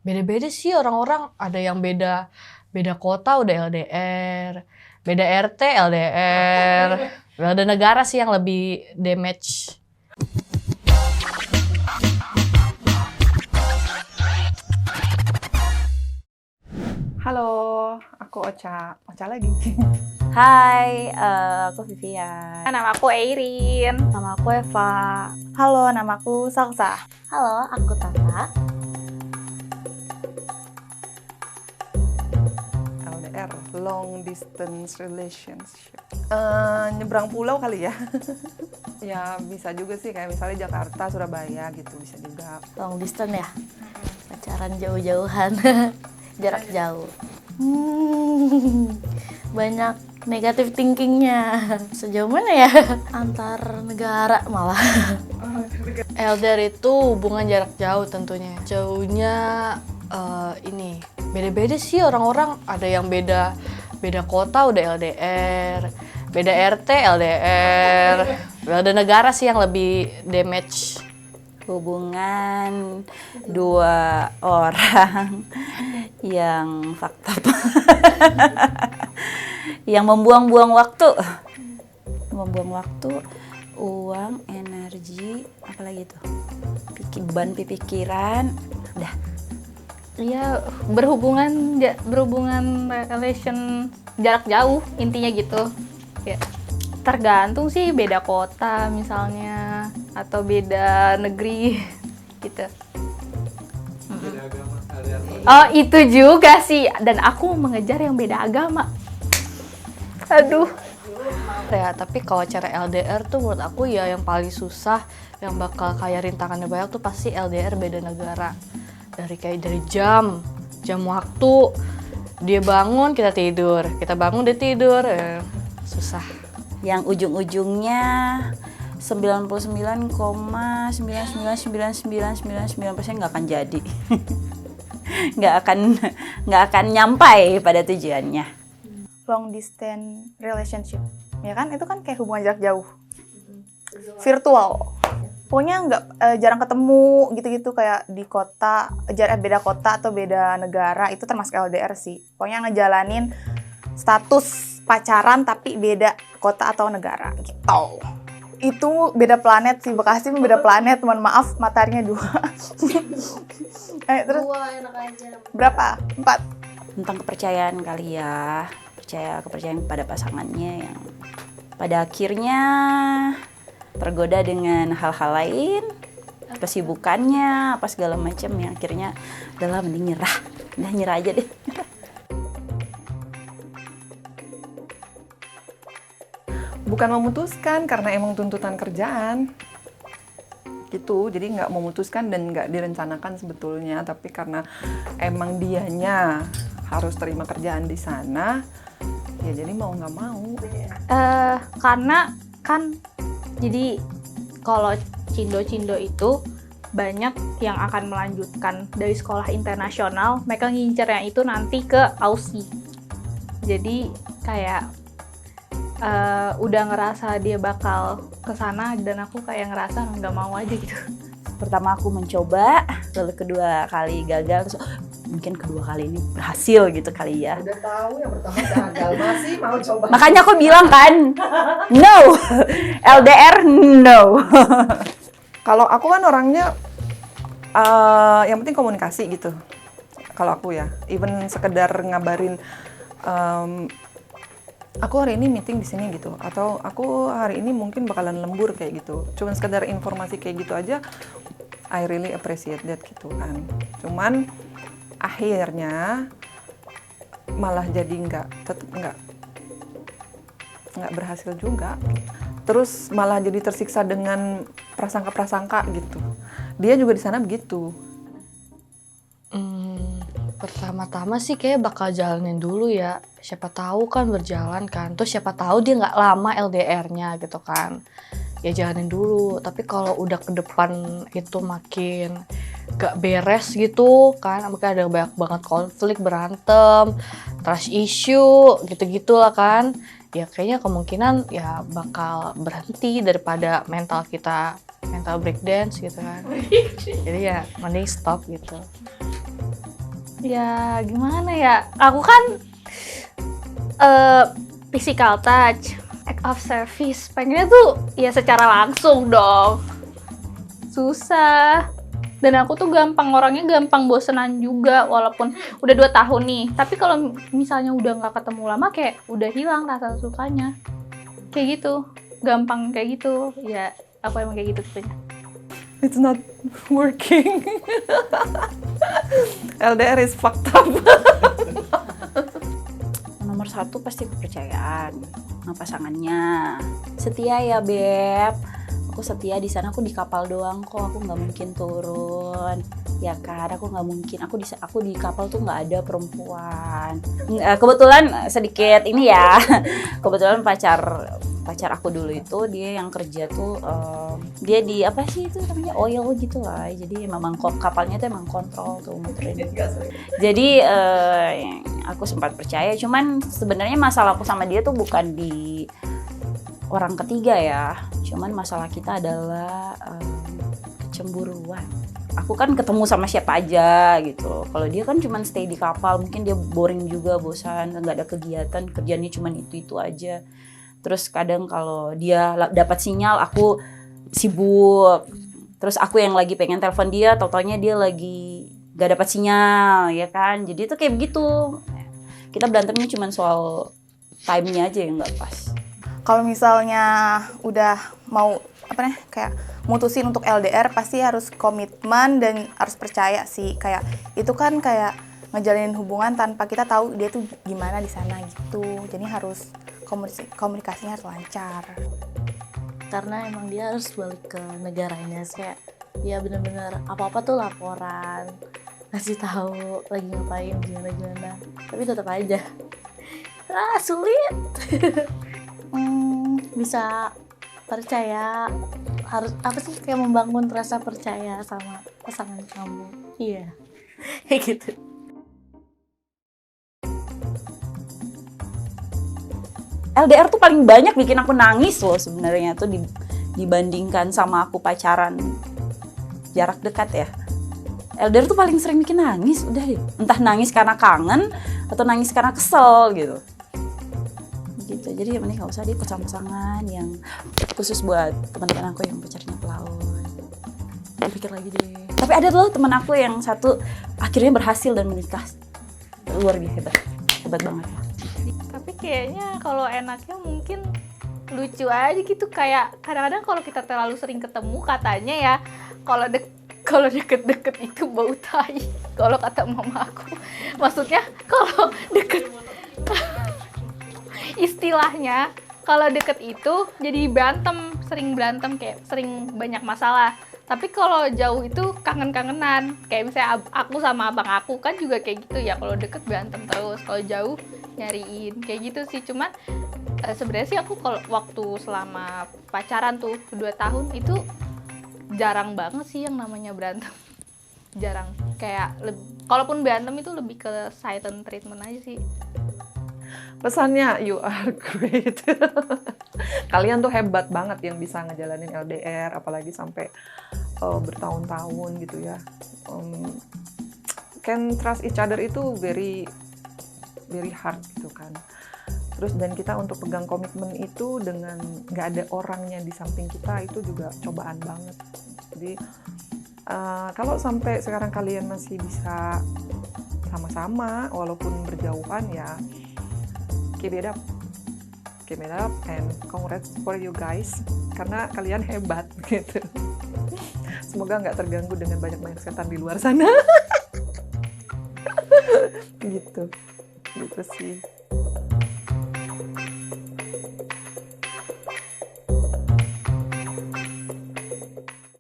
Beda-beda sih orang-orang, ada yang beda beda kota udah LDR, beda RT LDR, beda negara sih yang lebih damage. Halo, aku Ocha lagi. Hai, aku Vivian. Nama aku Eirin. Nama aku Eva. Halo, nama aku Salsa. Halo, aku Tata. LDR, long distance relationship. Nyebrang pulau kali ya? Ya bisa juga sih, kayak misalnya Jakarta, Surabaya gitu bisa juga. Long distance ya? Pacaran jauh-jauhan, jarak jauh. Banyak negatif thinkingnya. Sejauh mana ya? Antar negara malah. LDR itu hubungan jarak jauh tentunya. Jauhnya ini beda-beda sih orang-orang, ada yang beda kota udah LDR, beda RT LDR, beda negara sih yang lebih damage. Hubungan dua orang yang fakta yang membuang-buang waktu, uang, energi, apalagi tuh, beban pikiran, udah. Iya, berhubungan relation jarak jauh intinya gitu. Ya, tergantung sih, beda kota misalnya atau beda negeri gitu. Beda agama, LDR. Oh, itu juga sih, dan aku mengejar yang beda agama. Aduh. Ya, tapi kalau cara LDR tuh menurut aku ya yang paling susah, yang bakal kayak rintangannya banyak tuh pasti LDR beda negara. Dari jam waktu, dia bangun kita tidur, kita bangun dia tidur, susah. Yang ujung-ujungnya 99,99999% nggak akan jadi. nggak akan nyampai pada tujuannya. Long distance relationship, ya kan? Itu kan kayak hubungan jarak jauh, virtual. Pokoknya nggak jarang ketemu gitu-gitu, kayak di kota, beda kota atau beda negara, itu termasuk LDR sih. Pokoknya ngejalanin status pacaran tapi beda kota atau negara gitu. Itu beda planet sih, Bekasi beda planet, mohon maaf, mataharinya 2. Terus 2 enak aja. berapa? 4? Tentang kepercayaan kali ya, kepercayaan pada pasangannya yang pada akhirnya tergoda dengan hal-hal lain, kesibukannya, apa segala macam, yang akhirnya udahlah mending nyerah aja deh. Bukan memutuskan karena emang tuntutan kerjaan gitu, jadi nggak memutuskan dan nggak direncanakan sebetulnya, tapi karena emang dianya harus terima kerjaan di sana, ya jadi mau nggak mau. Karena kan jadi kalau cindo-cindo itu banyak yang akan melanjutkan dari sekolah internasional, mereka ngincernya itu nanti ke Aussie. Jadi kayak udah ngerasa dia bakal kesana, dan aku kayak ngerasa nggak mau aja gitu. Pertama aku mencoba, lalu kedua kali gagal, terus mungkin kedua kali ini berhasil gitu kali ya. Udah tahu yang pertama gagal, masih mau coba. Makanya aku bilang kan, no, LDR no. Kalau aku kan orangnya yang penting komunikasi gitu. Kalau aku ya, even sekedar ngabarin aku hari ini meeting di sini gitu, atau aku hari ini mungkin bakalan lembur kayak gitu. Cuman sekedar informasi kayak gitu aja, I really appreciate that gitu kan. Cuman akhirnya malah jadi tetap nggak berhasil juga. Terus malah jadi tersiksa dengan prasangka-prasangka gitu. Dia juga di sana begitu. Pertama-tama sih kayak bakal jalanin dulu ya. Siapa tahu kan berjalan kan. Terus siapa tahu dia nggak lama LDR-nya gitu kan. Ya jalanin dulu. Tapi kalau udah ke depan itu makin gak beres gitu kan. Mungkin ada banyak banget konflik, berantem, trust issue, gitu-gitu lah kan. Ya kayaknya kemungkinan ya bakal berhenti daripada mental breakdance gitu kan. Jadi ya mending stop gitu. Ya gimana ya, aku kan physical touch, act of service, pengennya tuh ya secara langsung dong. Susah. Dan aku tuh orangnya gampang bosenan juga, walaupun udah 2 tahun nih. Tapi kalau misalnya udah nggak ketemu lama, kayak udah hilang rasa sukanya. Kayak gitu, gampang kayak gitu. Ya, aku emang kayak gitu tipenya. It's not working. LDR is fucked up. Nomor 1 pasti kepercayaan sama pasangannya. Setia ya Beb. Aku setia di sana, aku di kapal doang kok, aku nggak mungkin turun, ya kan? Aku nggak mungkin, aku di kapal tuh nggak ada perempuan. Kebetulan sedikit ini ya, kebetulan pacar aku dulu itu dia yang kerja tuh dia di apa sih itu namanya oil gitu lah, jadi memang kapalnya tuh emang kontrol tuh muterin. Jadi aku sempat percaya, cuman sebenarnya masalah aku sama dia tuh bukan di orang ketiga ya, cuman masalah kita adalah kecemburuan. Aku kan ketemu sama siapa aja gitu. Kalau dia kan cuman stay di kapal, mungkin dia boring juga, bosan, nggak ada kegiatan, kerjanya cuman itu aja. Terus kadang kalau dia dapat sinyal, aku sibuk. Terus aku yang lagi pengen telepon dia, tau-taunya dia lagi nggak dapat sinyal, ya kan? Jadi itu kayak begitu. Kita berantemnya cuman soal time-nya aja yang nggak pas. Kalau misalnya udah mau kayak mutusin untuk LDR, pasti harus komitmen dan harus percaya sih. Kayak itu kan kayak ngejalinin hubungan tanpa kita tahu dia tuh gimana di sana gitu. Jadi harus komunikasinya harus lancar. Karena emang dia harus balik ke negaranya, kayak ya benar-benar apa-apa tuh laporan, ngasih tahu lagi ngapain gimana. Tapi tetap aja sulit. Bisa percaya, harus apa sih, kayak membangun rasa percaya sama pasangan kamu. Iya. Kayak gitu. LDR tuh paling banyak bikin aku nangis loh sebenarnya tuh dibandingkan sama aku pacaran jarak dekat ya. LDR tuh paling sering bikin nangis, udah deh. Entah nangis karena kangen atau nangis karena kesel gitu. Gitu. Jadi mending nggak usah deh pasangan yang khusus buat teman-teman aku yang pacarnya pelaut. Pikir lagi deh. Tapi ada loh teman aku yang satu akhirnya berhasil dan menikah. Luar biasa, hebat banget ya. Tapi kayaknya kalau enaknya mungkin lucu aja gitu, kayak kadang-kadang kalau kita terlalu sering ketemu katanya ya, kalau deket-deket itu bau tai. Kalau kata mama aku, maksudnya kalau deket istilahnya kalau deket itu jadi sering berantem, kayak sering banyak masalah. Tapi kalau jauh itu kangen-kangenan, kayak misalnya aku sama abang aku kan juga kayak gitu ya, kalau deket berantem terus, kalau jauh nyariin, kayak gitu sih. Cuman sebenarnya sih aku kalau waktu selama pacaran tuh 2 tahun itu jarang banget sih yang namanya berantem. Jarang, kayak kalaupun berantem itu lebih ke silent treatment aja sih. Pesannya, you are great. Kalian tuh hebat banget yang bisa ngejalanin LDR, apalagi sampai bertahun-tahun gitu ya. Can trust each other itu very very hard gitu kan. Terus dan kita untuk pegang komitmen itu dengan nggak ada orangnya di samping kita, itu juga cobaan banget. Jadi kalau sampai sekarang kalian masih bisa sama-sama walaupun berjauhan, ya keep it up and congrats for you guys, karena kalian hebat gitu. Semoga nggak terganggu dengan banyak setan di luar sana. gitu sih.